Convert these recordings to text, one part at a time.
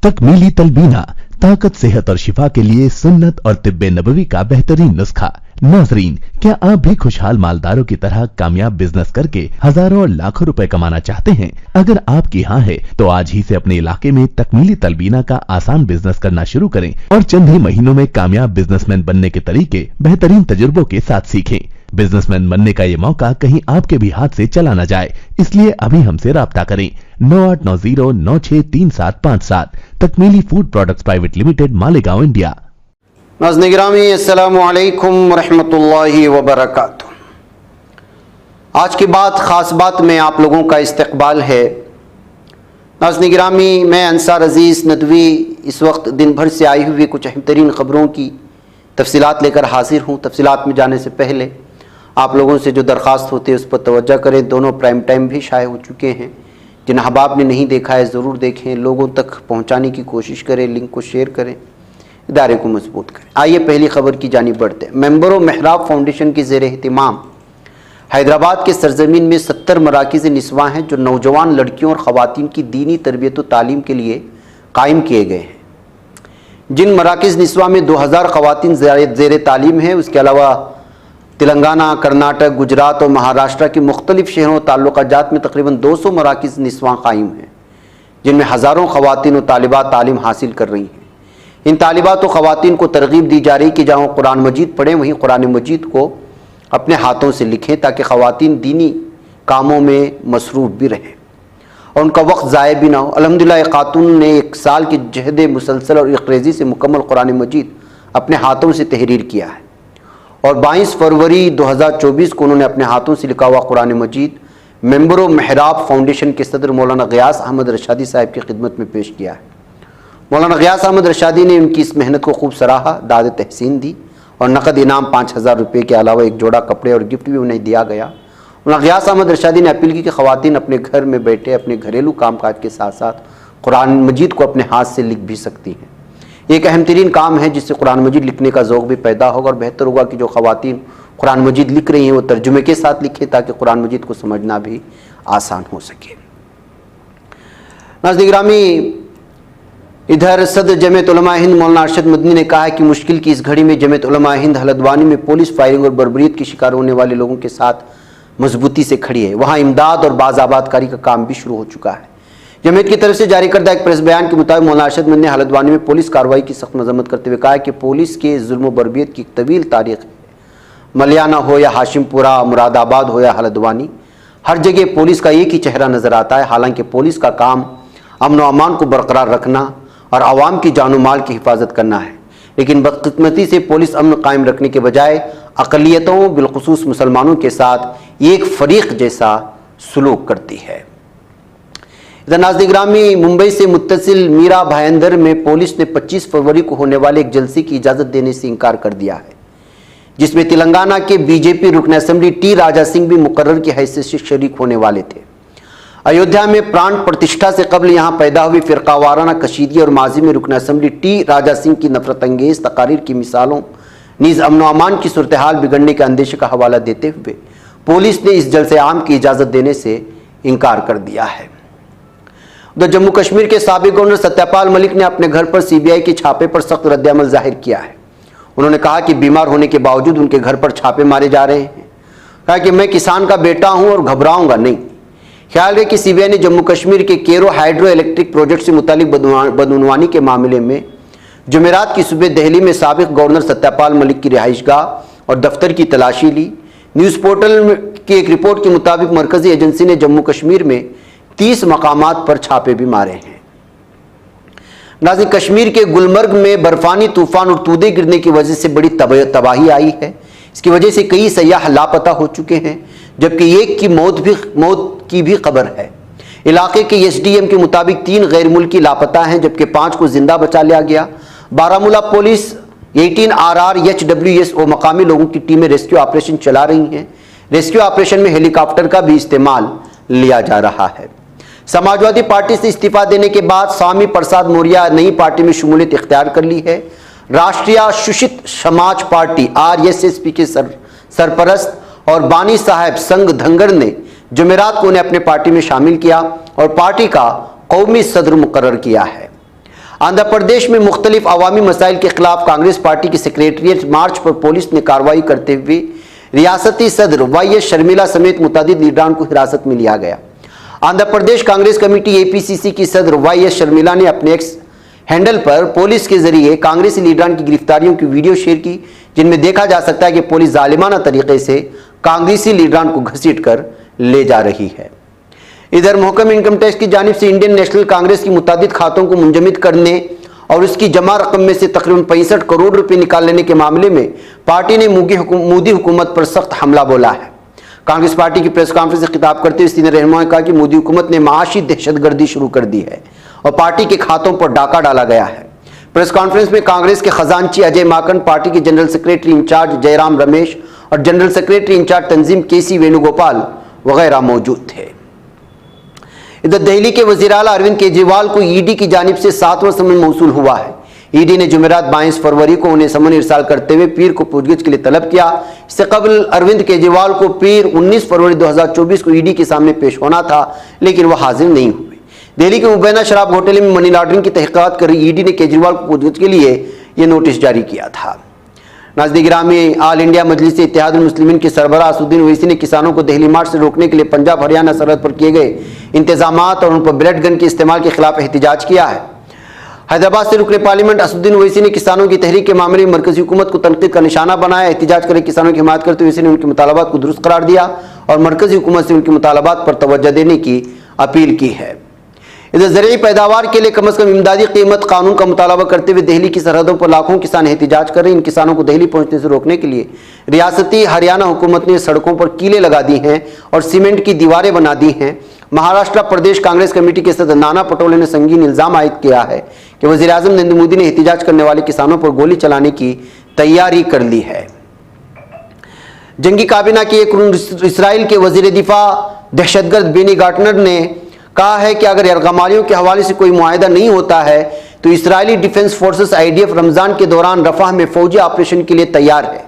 तकमीली तलबीना, ताकत, सेहत और शिफा के लिए सुन्नत और तिब्बे नबवी का बेहतरीन नुस्खा। नाजरीन, क्या आप भी खुशहाल मालदारों की तरह कामयाब बिजनेस करके हजारों और लाखों रुपए कमाना चाहते हैं? अगर आपकी हाँ है तो आज ही से अपने इलाके में तकमीली तलबीना का आसान बिजनेस करना शुरू करें और चंद ही महीनों में कामयाब बिजनेसमैन बनने के तरीके बेहतरीन तजुर्बों के साथ सीखें। बिजनेसमैन बनने का ये मौका कहीं आपके भी हाथ से चला न जाए, इसलिए अभी हमसे राब्ता करें 9890963757। Takmeeli food products private limited, Malegaon, India. नाज़रीन गिरामी, अस्सलामु अलैकुम रहमतुल्लाहि व बरकातुहू। आज की बात ख़ास बात में आप लोगों का इस्तकबाल है। नाज़रीन गिरामी, मैं अंसार अजीज़ नदवी इस वक्त दिन भर से आई हुई कुछ अहम तरीन ख़बरों की तफसीलात लेकर हाजिर हूँ। तफसीलात में जाने से पहले आप लोगों से जो दरख्वास्त होती है उस पर तवज्जो करें। दोनों प्राइम टाइम भी शाये हो चुके हैं, जिन अहबाब ने नहीं देखा है ज़रूर देखें, लोगों तक पहुँचाने की कोशिश करें, लिंक को शेयर करें, इदारे को मजबूत करें। आइए पहली खबर की जानिब बढ़ते हैं। मेंबरों मेहराब फाउंडेशन की ज़ेर एहतिमाम हैदराबाद के सरजमीन में 70 मराकिज़ निस्वा हैं जो नौजवान लड़कियों और ख़वातीन की दीनी तरबियत व तालीम के लिए कायम किए गए हैं। जिन मराकिज़ निस्वा में 2000 ख़वातीन ज़ेर तालीम हैं, उसके अलावा तेलंगाना, कर्नाटक, गुजरात और महाराष्ट्र के मुख्तलिफ शहरों और ताल्लुकात में तकरीबन 200 मराकिज़ निस्वा कायम हैं, जिनमें हज़ारों ख़वातीन और तालिबात तालीम हासिल कर रही हैं। इन तालिबात और ख़वातीन को तरगीब दी जा रही कि जहाँ कुरान मजीद पढ़ें वहीं कुरान मजीद को अपने हाथों से लिखें, ताकि ख़वातीन दीनी कामों में मसरूफ़ भी रहें और उनका वक्त ज़ाय भी ना हो। अल्हम्दुलिल्लाह, एक खातून ने 1 साल की जहद मुसलसल और इक़रेज़ी से मुकम्मल कुरान मजीद अपने हाथों से तहरीर किया है और 22 फरवरी 2024 को उन्होंने अपने हाथों से लिखा हुआ कुरान मजीद मेंबरों मेहराब फाउंडेशन के सदर मौलाना ग़ियास अहमद रशादी साहब की खिदमत में पेश किया है। मौलाना ग़ियास अहमद रशादी ने उनकी इस मेहनत को खूब सराहा, दाद तहसीन दी और नकद इनाम 5000 रुपये के अलावा एक जोड़ा कपड़े और गिफ्ट भी उन्हें दिया गया। मौलाना ग़ियास अहमद रशादी ने अपील की कि ख़वातीन अपने घर में बैठे अपने घरेलू कामकाज के साथ साथ कुरान मजीद को अपने हाथ से लिख भी सकती हैं। एक अहम तरीन काम है जिससे कुरान मजीद लिखने का ज़ौक़ भी पैदा होगा और बेहतर होगा कि जो ख़वातीन कुरान मजीद लिख रही हैं वो तर्जुमे के साथ लिखें, ताकि कुरान मजीद को समझना भी आसान हो सके। नाज़रीन गिरामी, इधर सदर जमीयत उलमा हिंद मौलाना अरशद मदनी ने कहा है कि मुश्किल की इस घड़ी में जमीयत उलमा हिंद हल्द्वानी में पुलिस फायरिंग और बर्बरियत की शिकार होने वाले लोगों के साथ मजबूती से खड़ी है। वहाँ इमदाद और बाज़ाबादकारी का काम भी शुरू हो चुका है। जमीयत की तरफ से जारी करदा एक प्रेस बयान के मुताबिक मौलाना अरशद मदनी ने हल्द्वानी में पुलिस कार्रवाई की सख्त मजम्मत करते हुए कहा है कि पुलिस के जुल्म व बर्बरियत की तवील तारीख है। मलियाना हो या हाशिमपुरा, मुरादाबाद हो या हल्द्वानी, हर जगह पुलिस का एक ही चेहरा नजर आता है। हालांकि पुलिस का काम अमन व अमान को बरकरार रखना और आवाम की जान माल की हिफाजत करना है, लेकिन बदकिस्मती से पुलिस अमन कायम रखने के बजाय अक़लियतों बिलखुसूस मुसलमानों के साथ एक फरीक जैसा सलूक करती है। इधर नाज़रीन गिरामी, मुंबई से मुत्तसिल मीरा भाईंदर में पुलिस ने 25 फरवरी को होने वाले एक जलसे की इजाज़त देने से इनकार कर दिया है, जिसमें तेलंगाना के बीजेपी रुकन असेंबली टी राजा सिंह भी मुकर्रर की हैसियत से शरीक होने वाले थे। अयोध्या में प्राण प्रतिष्ठा से कबल यहाँ पैदा हुई फ़िरक़ावाराना कशीदगी और माजी में रुकन असेंबली टी राजा सिंह की नफरत अंगेज़ तकारीर की मिसालों नीज़ अमन अमान की सूरत हाल बिगड़ने के अंदेशे का हवाला देते हुए पुलिस ने इस जलसे आम की इजाज़त देने से इनकार कर दिया है। उधर जम्मू कश्मीर के साबिक़ गवर्नर सत्यपाल मलिक ने अपने घर पर सीबीआई के छापे पर सख्त रद्द-ए-अमल जाहिर किया है। उन्होंने कहा कि बीमार होने के बावजूद उनके घर पर छापे मारे जा रहे हैं। कहा कि मैं किसान का बेटा हूं और घबराऊंगा नहीं। ख्याल है कि सीबीआई ने जम्मू कश्मीर के केरो हाइड्रो इलेक्ट्रिक प्रोजेक्ट से मुतालिक बदउनवानी के मामले में जुमेरात की सुबह दिल्ली में साबिक़ गवर्नर सत्यपाल मलिक की रिहाइशगाह और दफ्तर की तलाशी ली। न्यूज़ पोर्टल की एक रिपोर्ट के मुताबिक मरकजी एजेंसी ने जम्मू कश्मीर में 30 मकामात पर छापे भी मारे हैं। नाज़रीन, कश्मीर के गुलमर्ग में बर्फानी तूफान और तूदे गिरने की वजह से बड़ी तबाही आई है। इसकी वजह से कई सयाह लापता हो चुके हैं, जबकि एक की मौत की भी खबर है। इलाके के एसडीएम के मुताबिक 3 गैर मुल्की लापता हैं, जबकि 5 को जिंदा बचा लिया गया। बारामूला पुलिस 18RR HWS और मकामी लोगों की टीमें रेस्क्यू ऑपरेशन चला रही हैं। रेस्क्यू ऑपरेशन में हेलीकॉप्टर का भी इस्तेमाल लिया जा रहा है। समाजवादी पार्टी से इस्तीफा देने के बाद स्वामी प्रसाद मौर्य नई पार्टी में शमूलियत इख्तियार कर ली है। राष्ट्रीय शोषित समाज पार्टी RSSP के सरपरस्त और बानी साहब संग धंगर ने जुमेरात को उन्हें अपने पार्टी में शामिल किया और पार्टी का कौमी सदर मुकर्रर किया है। आंध्र प्रदेश में मुख्तलिफ अवामी मसाइल के खिलाफ कांग्रेस पार्टी की सेक्रेटरिएट मार्च पर पुलिस ने कार्रवाई करते हुए रियासती सदर YS शर्मिला समेत मुतअद्दिद लीडरान को हिरासत में लिया गया। आंध्र प्रदेश कांग्रेस कमेटी APCC की सदर YS शर्मिला ने अपने एक्स हैंडल पर पुलिस के जरिए कांग्रेसी लीडरान की गिरफ्तारियों की वीडियो शेयर की, जिनमें देखा जा सकता है कि पुलिस जालिमाना तरीके से कांग्रेसी लीडरान को घसीट कर ले जा रही है। इधर महकमा इनकम टैक्स की जानिब से इंडियन नेशनल कांग्रेस की मुतअद्दिद खातों को मुंजमद करने और उसकी जमा रकम में से तकरीबन 65 करोड़ रुपए निकाल लेने के मामले में पार्टी ने मोदी हुकूमत पर सख्त हमला बोला है। कांग्रेस पार्टी की प्रेस कॉन्फ्रेंस से खिताब करते हुए सीनियर रहनुमा ने कहा कि मोदी हुकूमत ने माशी दहशतगर्दी शुरू कर दी है और पार्टी के खातों पर डाका डाला गया है। प्रेस कॉन्फ्रेंस में कांग्रेस के खजांची अजय माकन, पार्टी के general secretary incharge Jairam Ramesh और जनरल सेक्रेटरी इंचार्ज तंजीम KC वेणुगोपाल वगैरह मौजूद थे। इधर दिल्ली के वज़ीर आला अरविंद केजरीवाल को ED की जानिब से 7वां समन मौसूल हुआ है। ED ने जुमेरात 22 फरवरी को उन्हें समन इरसाल करते हुए पीर को पूछगिछ के लिए तलब किया। इससे कबल अरविंद केजरीवाल को पीर 19 फरवरी 2024 को ED के सामने पेश होना था, लेकिन वह हाजिर नहीं हुए। दिल्ली के मुबैना शराब घोटाले में मनी लॉन्ड्रिंग की तहकीकात कर रही ED ने केजरीवाल को पूछगिछ के लिए यह नोटिस जारी किया था। नाज़रीन गिरामी, ऑल इंडिया मजलिस इत्तेहादुल मुस्लिमीन के सरबराह असदुद्दीन ओवैसी ने किसानों को दिल्ली मार्च से रोकने के लिए पंजाब हरियाणा सरहद पर किए गए इंतजामात और उन पर ब्लेड गन के इस्तेमाल के खिलाफ एहतिजाज किया है। हैदराबाद से रुकने पार्लियामेंट असदुद्दीन ओवैसी ने किसानों की तहरीक के मामले में मरकजी हुकूमत को तनकीद का निशाना बनाया। एहतिजाज कर किसानों की हिमायत करते हुए ओवैसी ने उनके मुतालबात को दुरुस्त करार दिया और मरकजी हुकूमत से उनके मुतालबात पर तवज्जो देने की अपील की है। इधर ज़रूरी पैदावार के लिए कम से कम इमदादी कीमत कानून का मुतालबा करते हुए दिल्ली की सरहदों पर लाखों किसान एहतिजाज कर रहे हैं। इन किसानों को दिल्ली पहुंचने से रोकने के लिए रियासती हरियाणा हुकूमत ने सड़कों पर कीले लगा दी हैं और सीमेंट की दीवारें बना दी हैं। महाराष्ट्र प्रदेश कांग्रेस कमेटी के सदस्य नाना पटोले ने संगीन इल्जाम आयद किया है कि वज़ीर आज़म नरेंद्र मोदी ने एहतिजाज करने वाले किसानों पर गोली चलाने की तैयारी कर ली है। जंगी काबीना के एक इसराइल के वज़ीर दिफा दहशतगर्द बेनी गार्टनर ने कहा है कि अगर यरगमालियों के हवाले से कोई मुआहदा नहीं होता है तो इस्राएली डिफेंस फोर्सेस IDF रमज़ान के दौरान रफ़ाह में फौजी ऑपरेशन के लिए तैयार है।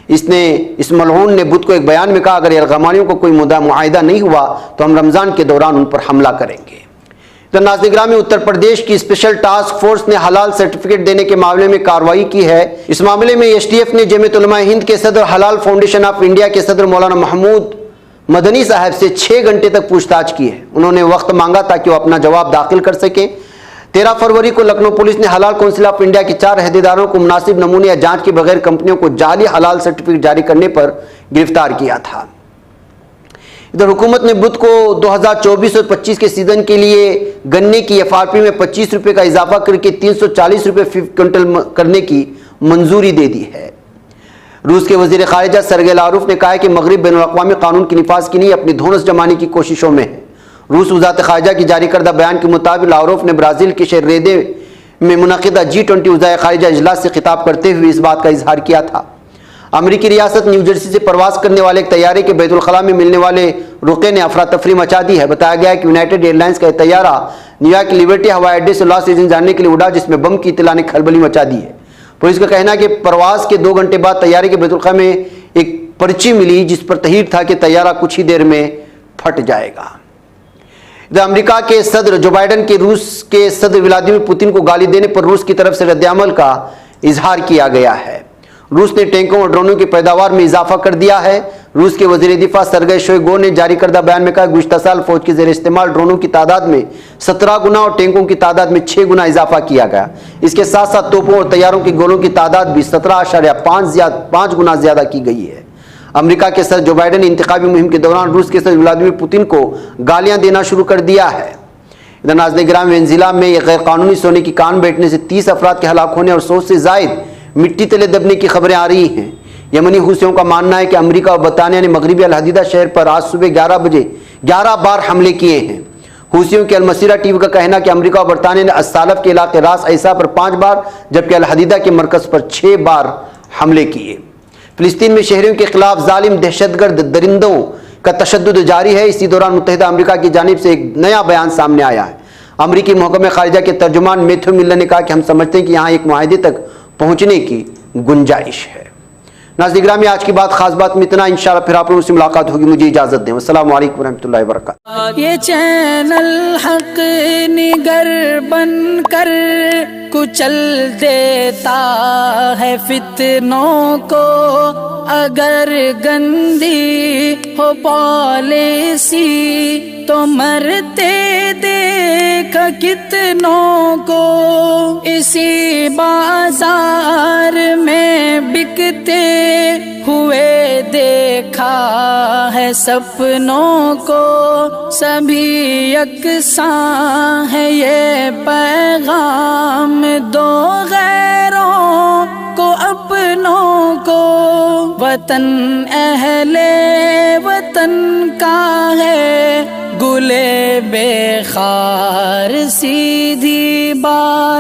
इस मलऊन ने बुध को एक बयान में कहा, अगर यरगमालियों को कोई मुआहदा नहीं हुआ तो हम रमज़ान के दौरान उन पर हमला करेंगे। तो नाज़रीन में उत्तर प्रदेश की स्पेशल टास्क फोर्स ने हलाल सर्टिफिकेट देने के मामले में कार्रवाई की है। इस मामले में STF ने जमीयत उलमा हिंद के सदर, हलाल फाउंडेशन ऑफ इंडिया के सदर मौलाना महमूद मदनी साहब से 6 घंटे तक पूछताछ की है। उन्होंने वक्त मांगा ताकि वो अपना जवाब दाखिल कर सके। 13 फरवरी को लखनऊ पुलिस ने हलाल काउंसिल ऑफ इंडिया के 4 अहदेदारों को मुनासिब नमूने या जांच के बगैर कंपनियों को जाली हलाल सर्टिफिकेट जारी करने पर गिरफ्तार किया था। इधर हुकूमत ने बुध को 2024 और 25 के सीजन के लिए गन्ने की FRP में 25 रुपये का इजाफा करके 340 रुपये फी क्विंटल करने की मंजूरी दे दी है। रूस के वजीर खारिजा सरगे लारूफ ने कहा है कि मगरिब बैनुल-अक़वामी कानून की निफाज की नहीं, अपनी धौंस जमाने की कोशिशों में है। रूस वज़ारत खारिजा की जारी करदा बयान के मुताबिक लारूफ ने ब्राज़ील के शहर रेदे में मुनक़िदा G20 वज़ाए खारिजा इजलास से खिताब करते हुए इस बात का इजहार किया था। अमरीकी रियासत न्यू जर्सी से प्रवास करने वाले एक तैयारे के बैतुल खला में मिलने वाले रुके ने अफरा तफरी मचा दी है। बताया गया है कि यूनाइटेड एयरलाइंस का तैयारा न्यूयॉर्क लिबर्टी हवाई अड्डे से लॉस एंजल्स जाने के लिए उड़ा, जिसमें बम की इत्तला ने खलबली मचा दी है। पुलिस का कहना है कि प्रवास के 2 घंटे बाद तैयारे के बैतुल खला में एक पर्ची मिली जिस पर तहरीर था कि तैयारा कुछ ही देर में फट जाएगा। अमेरिका के सदर जो बाइडन के रूस के सदर व्लादिमीर पुतिन को गाली देने पर रूस की तरफ से रद्द-ए-अमल का इजहार किया गया है। रूस ने टैंकों और ड्रोनों की पैदावार में इजाफा कर दिया है। रूस के वजीर दिफा सरगे शोइगु ने जारी करदा बयान में कहा, गुज़िश्ता साल फौज के ज़ेर इस्तेमाल ड्रोनों की तादाद में 17 गुना और टैंकों की तादाद में 6 गुना इजाफा किया गया। इसके साथ साथ तोपों और तैयारों की गोलों की तादाद भी 17.5 गुना ज्यादा की गई है। अमेरिका के सदर जो बाइडन ने इंतखाबी मुहिम के दौरान रूस के सदर व्लादिमीर पुतिन को गालियां देना शुरू कर दिया है। इधर नाज़रीन गिरामी, वेनेज़ुएला में गैर कानूनी सोने की कान बैठने से 30 अफराद के हलाक होने और 100 से जायद मिट्टी तले दबने की खबरें आ रही हैं। यमनी हुसियों का मानना है कि अमेरिका और बरतानिया ने मगरबी अल हदीदा शहर पर आज सुबह 11 बजे 11 बार हमले किए हैं। हुसियों के अलमसीरा टीवी का कहना है कि अमेरिका और बरतानिया ने अस्सालफ के इलाके रास ऐसा पर 5 बार जबकि अल हदीदा के मरकज पर 6 बार हमले किए। फिलिस्तीन में शहरियों के खिलाफ जालिम दहशतगर्द दरिंदों का तशद्दुद जारी है। इसी दौरान मुत्तहिदा अमेरिका की जानिब से एक नया बयान सामने आया है। अमेरिकी महकमे खारिजा के तर्जुमान मैथ्यू मिलर ने कहा कि हम समझते हैं कि यहाँ एक मुआहदे तक पहुँचने की गुंजाइश है। नाज़रीन गिरामी, आज की बात खास बात में इतना। इंशाअल्लाह फिर आप लोगों से मुलाकात होगी। मुझे इजाज़त दें। अस्सलाम वालेकुम रहमतुल्लाहि व बरकातहू। ये चैनल हक़ निगर बनकर कुचल देता है फितनों को। अगर गंदी हो पॉलिसी तो मरते देख कितनों को। इसी बाजार में बिकते हुए देखा है सपनों को। सभी यकसां है ये पैगाम दो गैरों को अपनों को। वतन अहले वतन का है गुले बेखार सीधी बात।